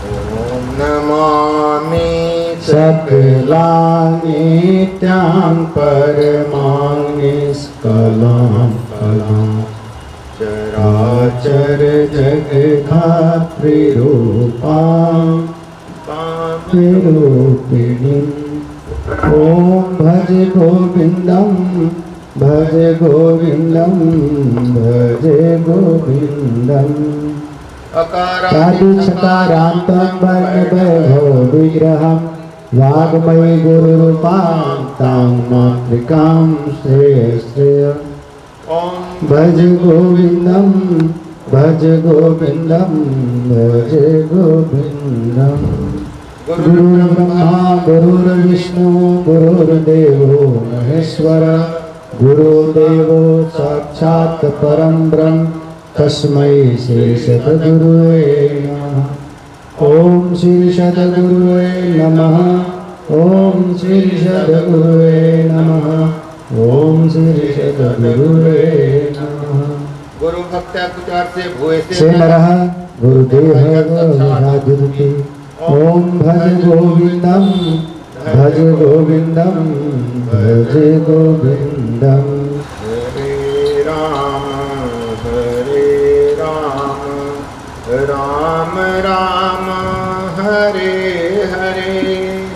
ॐ नमामि सकलानित्यां परमां निष्कलां कलां चराचर जगद्धात्रीरूपां रूपिणीम् ॐ भज गोविन्दं भज गोविन्दं भज गोविन्दम् साधु चकारान्तं वर्णवैभव विग्रहं वाग्मयि गुरुरूपां तां मातृकां श्रेयश्रेय भज गोविन्दं भज गोविन्दं भज गोविन्दम् गुरुर्ब्रह्मा गुरुर्विष्णु गुरुर्देवो महेश्वर गुरुदेवो साक्षात् परं ब्रह्म तस्मै श्री सद्गुरुवे नमः। ओम श्री सद्गुरुवे नमः। ओम श्री सद्गुरुवे नमः। ओम श्री सद्गुरुवे नमः। गुरु भक्त्या कुचार से भूये से नरः गुरुदेव विराजति। ओम भज गोविन्दं भज गोविन्दं भज गोविन्दं। हरे राम राम राम हरे हरे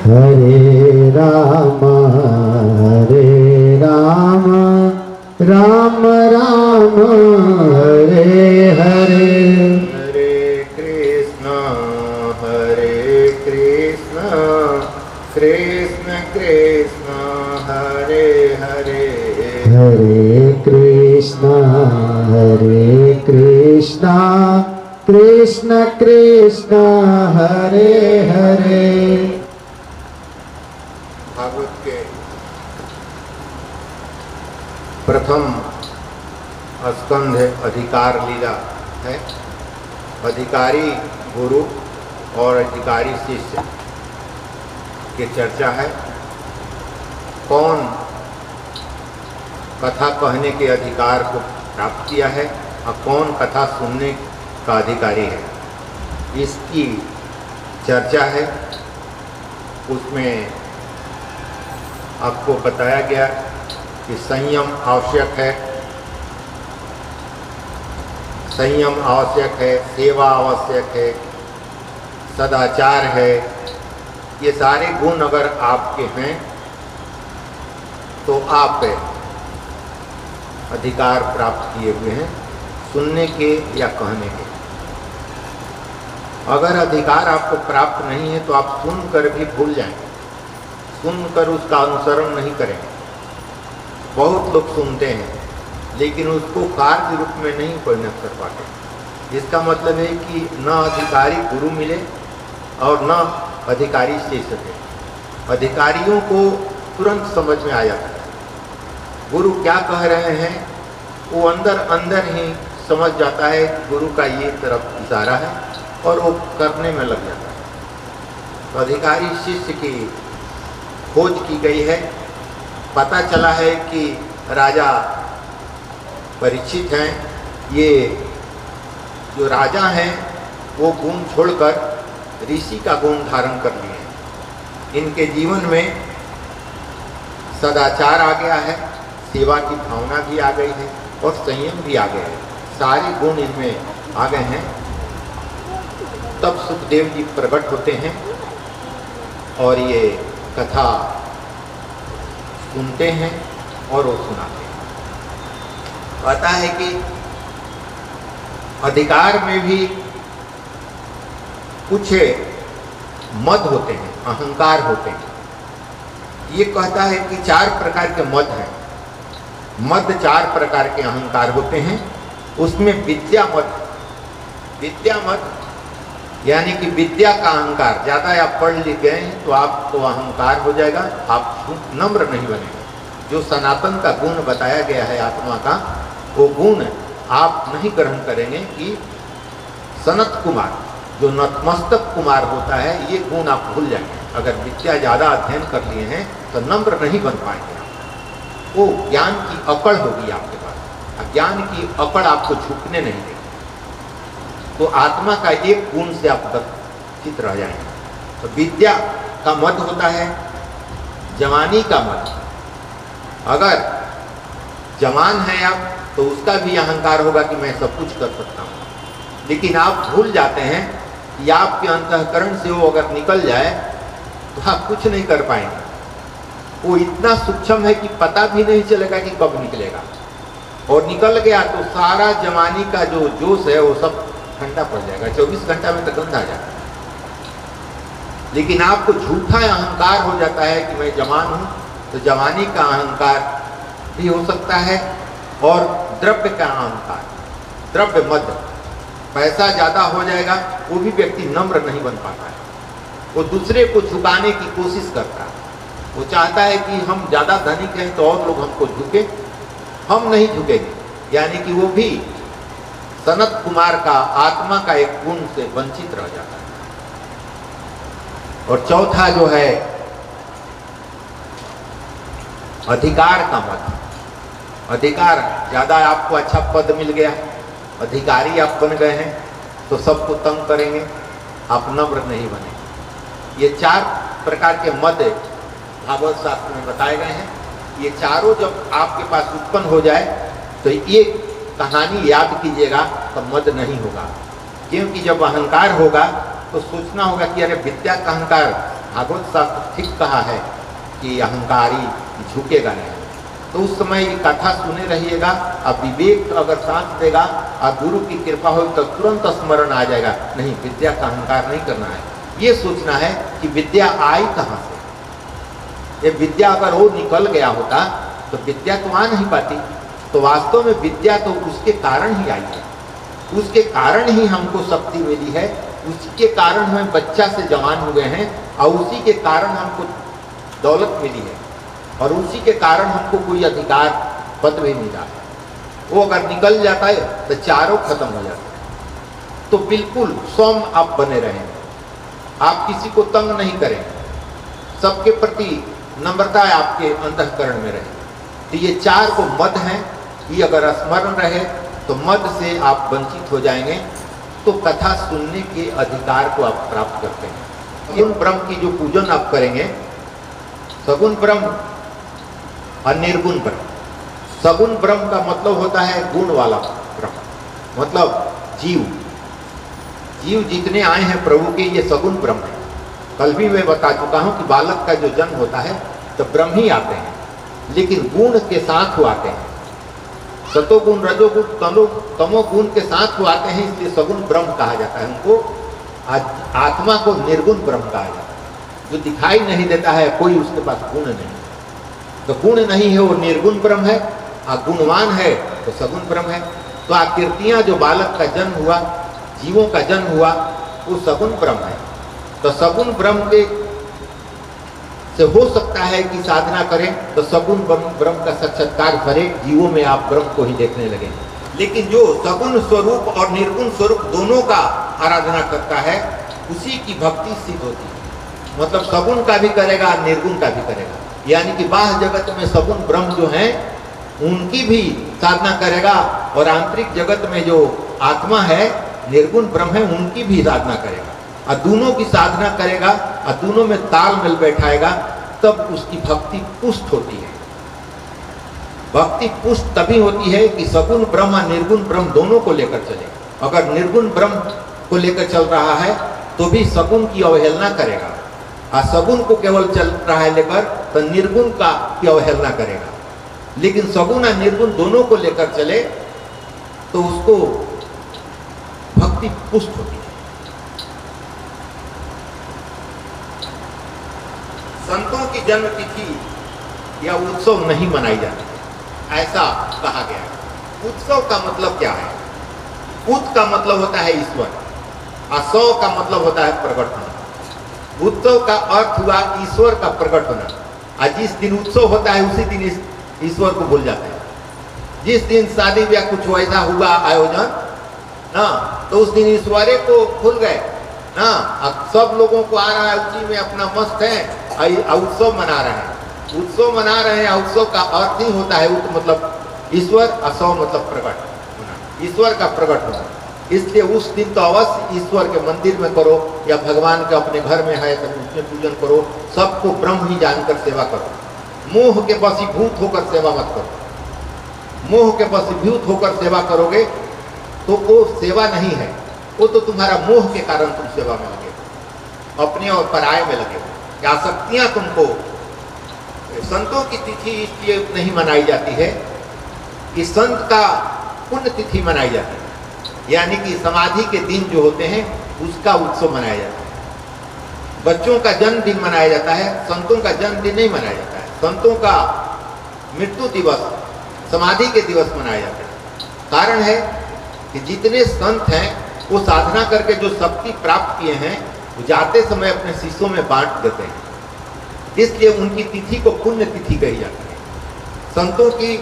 हरे राम राम राम हरे हरे हरे कृष्ण कृष्ण कृष्ण हरे हरे हरे कृष्ण कृष्ण कृष्ण हरे हरे। भागवत के प्रथम स्कंध अधिकार लीला है। अधिकारी गुरु और अधिकारी शिष्य की चर्चा है। कौन कथा कहने के अधिकार को प्राप्त किया है और कौन कथा सुनने का अधिकारी है, इसकी चर्चा है। उसमें आपको बताया गया कि संयम आवश्यक है, सेवा आवश्यक है, सदाचार है। ये सारे गुण अगर आपके हैं तो आप अधिकार प्राप्त किए हुए हैं सुनने के या कहने के। अगर अधिकार आपको प्राप्त नहीं है तो आप सुनकर भी भूल जाएंगे, सुनकर उसका अनुसरण नहीं करेंगे। बहुत लोग सुनते हैं लेकिन उसको कार्य रूप में नहीं परिणत कर पाते। इसका मतलब है कि न अधिकारी गुरु मिले और न अधिकारी शिष्य थे। अधिकारियों को तुरंत समझ में आ जाता है गुरु क्या कह रहे हैं, वो अंदर अंदर ही समझ जाता है गुरु का ये तरफ इशारा है और वो करने में लग जाता है। तो अधिकारी शिष्य की खोज की गई है। पता चला है कि राजा परीक्षित हैं, ये जो राजा हैं वो गुण छोड़कर ऋषि का गुण धारण कर लिए हैं। इनके जीवन में सदाचार आ गया है, सेवा की भावना भी आ गई है और संयम भी आ गया है। सारे गुण इनमें आ गए हैं। तब सुखदेव जी प्रकट होते हैं और ये कथा सुनते हैं और वो सुनाते हैं। पता है कि अधिकार में भी कुछ मद होते हैं, अहंकार होते हैं। ये कहता है कि 4 प्रकार के मद हैं। मद 4 प्रकार के अहंकार होते हैं। उसमें विद्या मद यानी कि विद्या का अहंकार। ज़्यादा आप पढ़ लिख गए हैं तो आपको अहंकार हो जाएगा, आप नम्र नहीं बनेंगे। जो सनातन का गुण बताया गया है आत्मा का, वो गुण आप नहीं ग्रहण करेंगे कि सनत कुमार जो नतमस्तक कुमार होता है, ये गुण आप भूल जाएंगे। अगर विद्या ज़्यादा अध्ययन कर लिए हैं तो नम्र नहीं बन पाएंगे आप। वो ज्ञान की अकड़ होगी आपके पास, ज्ञान की अकड़ आपको झुकने नहीं देगी। तो आत्मा का एक गुण से आप वंचित रह जाएंगे। तो विद्या का मद होता है जवानी का मद। अगर जवान है आप तो उसका भी अहंकार होगा कि मैं सब कुछ कर सकता हूँ, लेकिन आप भूल जाते हैं कि आपके अंतःकरण से वो अगर निकल जाए तो आप कुछ नहीं कर पाएंगे। वो इतना सूक्ष्म है कि पता भी नहीं चलेगा कि कब निकलेगा, और निकल गया तो सारा जवानी का जो जोश है वो सब ठंडा पड़ जाएगा, 24 घंटा में तो गंदा आ जाएगा। लेकिन आपको झूठा अहंकार हो जाता है कि मैं जवान हूँ, तो जवानी का अहंकार भी हो सकता है, और द्रव्य का अहंकार, द्रव्य मद, पैसा ज़्यादा हो जाएगा, वो भी व्यक्ति नम्र नहीं बन पाता है। वो दूसरे को झुकाने की कोशिश करता है, वो चाहता है कि हम ज़्यादा धनिक हैं तो और लोग हमको झुके, हम नहीं झुकेंगे। यानी कि वो भी सनत कुमार का आत्मा का एक गुण से वंचित रह जाता है। और चौथा जो है अधिकार का मत। अधिकार, ज़्यादा आपको अच्छा पद मिल गया, अधिकारी आप बन गए हैं, तो सबको तंग करेंगे, आप नम्र नहीं बने। ये 4 प्रकार के मद भागवत शास्त्र में बताए गए हैं। ये चारों जब आपके पास उत्पन्न हो जाए तो ये कहानी याद कीजिएगा, तो मद नहीं होगा। क्योंकि जब अहंकार होगा तो सोचना होगा कि अरे विद्या का अहंकार, भागवत शास्त्र ठीक कहा है कि अहंकारी झुकेगा नहीं। तो उस समय ये कथा सुने रहिएगा, अब विवेक अगर साथ देगा और गुरु की कृपा हो तो तुरंत स्मरण आ जाएगा, नहीं विद्या का अहंकार नहीं करना है। ये सोचना है कि विद्या आई कहाँ से। ये विद्या अगर वो निकल गया होता तो विद्या तो आ नहीं पाती। तो वास्तव में विद्या तो उसके कारण ही आई है, उसके कारण ही हमको शक्ति मिली है, उसी के कारण हम बच्चा से जवान हुए हैं, और उसी के कारण हमको दौलत मिली है, और उसी के कारण हमको कोई अधिकार पद भी मिला है। वो अगर निकल जाता है तो चारों खत्म हो जाते हैं। तो बिल्कुल सौम्य आप बने रहें, आप किसी को तंग नहीं करें, सबके प्रति नम्रता आपके अंतःकरण में रहे। तो ये 4 को मद हैं, ये अगर स्मरण रहे तो मद से आप वंचित हो जाएंगे, तो कथा सुनने के अधिकार को आप प्राप्त करते हैं। सगुण ब्रह्म की जो पूजन आप करेंगे, सगुण ब्रह्म और निर्गुण ब्रह्म। सगुण ब्रह्म का मतलब होता है गुण वाला ब्रह्म, मतलब जीव। जीव जितने आए हैं प्रभु के, ये सगुण ब्रह्म है। कल भी मैं बता चुका हूं कि बालक का जो जन्म होता है तो ब्रह्म ही आते हैं, लेकिन गुण के साथ वो आते हैं। सतोगुण, रजोगुण, तमोगुण के साथ वो आते हैं, इसलिए सगुण ब्रह्म कहा जाता है। उनको आत्मा को निर्गुण ब्रह्म कहा जाता है। जो दिखाई नहीं देता है, कोई उसके पास गुण नहीं, तो गुण नहीं है वो निर्गुण ब्रह्म है, और गुणवान है तो सगुण ब्रह्म है। तो आकृतियां जो बालक का जन्म हुआ, जीवों का जन्म हुआ, वो सगुण ब्रह्म है। तो सगुण ब्रह्म के से हो सकता है कि साधना करें तो सगुण ब्रह्म का साक्षात्कार करें, जीवों में आप ब्रह्म को ही देखने लगे। लेकिन जो सगुण स्वरूप और निर्गुण स्वरूप दोनों का आराधना करता है, उसी की भक्ति सिद्ध होती है। मतलब सगुण का भी करेगा, निर्गुण का भी करेगा। यानी कि बाह्य जगत में सगुण ब्रह्म जो है उनकी भी साधना करेगा, और आंतरिक जगत में जो आत्मा है, निर्गुण ब्रह्म है, उनकी भी साधना करेगा। और दोनों की साधना करेगा और दोनों में तालमेल बैठाएगा, तब उसकी भक्ति पुष्ट होती है। भक्ति पुष्ट तभी होती है कि सगुण ब्रह्म और निर्गुण ब्रह्म दोनों को लेकर चले। अगर निर्गुण ब्रह्म को लेकर चल रहा है तो भी सगुण की अवहेलना करेगा, और सगुण को केवल चल रहा है लेकर तो निर्गुण का की अवहेलना करेगा। लेकिन सगुण और निर्गुण दोनों को लेकर चले तो उसको भक्ति पुष्ट होती है। संतों की जन्म तिथि या उत्सव नहीं मनाई जाती, ऐसा कहा गया है। उत्सव का मतलब क्या है? उत का मतलब होता है ईश्वर, और सौ का मतलब होता है प्रकट होना। उत्सव का अर्थ हुआ ईश्वर का प्रकट होना, और जिस दिन उत्सव होता है उसी दिन ईश्वर को भूल जाते हैं। जिस दिन शादी या कुछ वैसा हुआ आयोजन ना, तो उस दिन ईश्वरे को भूल गए ना, अब सब लोगों को आ रहा है, उसी में अपना मस्त है, उत्सव मना रहे हैं। उत्सव मना रहे हैं, उत्सव का अर्थ ही होता है उत मतलब ईश्वर, असौ मतलब प्रकट होना, ईश्वर का प्रकट होना। इसलिए उस दिन तो अवश्य ईश्वर के मंदिर में करो या भगवान के अपने घर में है तो उसमें पूजन करो, सबको ब्रह्म ही जानकर सेवा करो। मोह के वशीभूत होकर सेवा मत करो। मोह के वशीभूत होकर सेवा करोगे तो वो सेवा नहीं है, वो तो तुम्हारा मोह के कारण तुम सेवा में लगे, अपने और पराये में लगे। आसक्तियां तुमको, संतों की तिथि इसलिए नहीं मनाई जाती है कि संत का पुण्य तिथि मनाई जाती है, यानी कि समाधि के दिन जो होते हैं उसका उत्सव मनाया जाता है। बच्चों का जन्मदिन मनाया जाता है, संतों का जन्मदिन नहीं मनाया जाता है। संतों का मृत्यु दिवस, समाधि के दिवस मनाया जाता है। कारण है कि जितने संत हैं वो साधना करके जो शक्ति प्राप्त किए हैं वो जाते समय अपने शिष्यों में बांट देते हैं, इसलिए उनकी तिथि को पुण्य तिथि कही जाती है। संतों की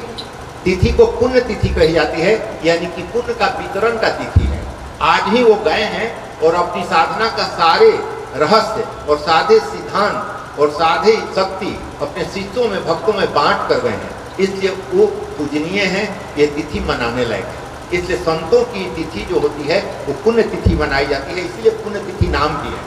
तिथि को पुण्य तिथि कही जाती है, यानी कि पुण्य का वितरण का तिथि है। आज ही वो गए हैं और अपनी साधना का सारे रहस्य और साधे सिद्धांत और साधे शक्ति अपने शिष्यों में, भक्तों में बांट कर गए हैं, इसलिए वो पूजनीय हैं, ये तिथि मनाने लायक है। इसलिए संतों की तिथि जो होती है वो पुण्य तिथि मनाई जाती है, इसलिए पुण्य तिथि नाम भी है।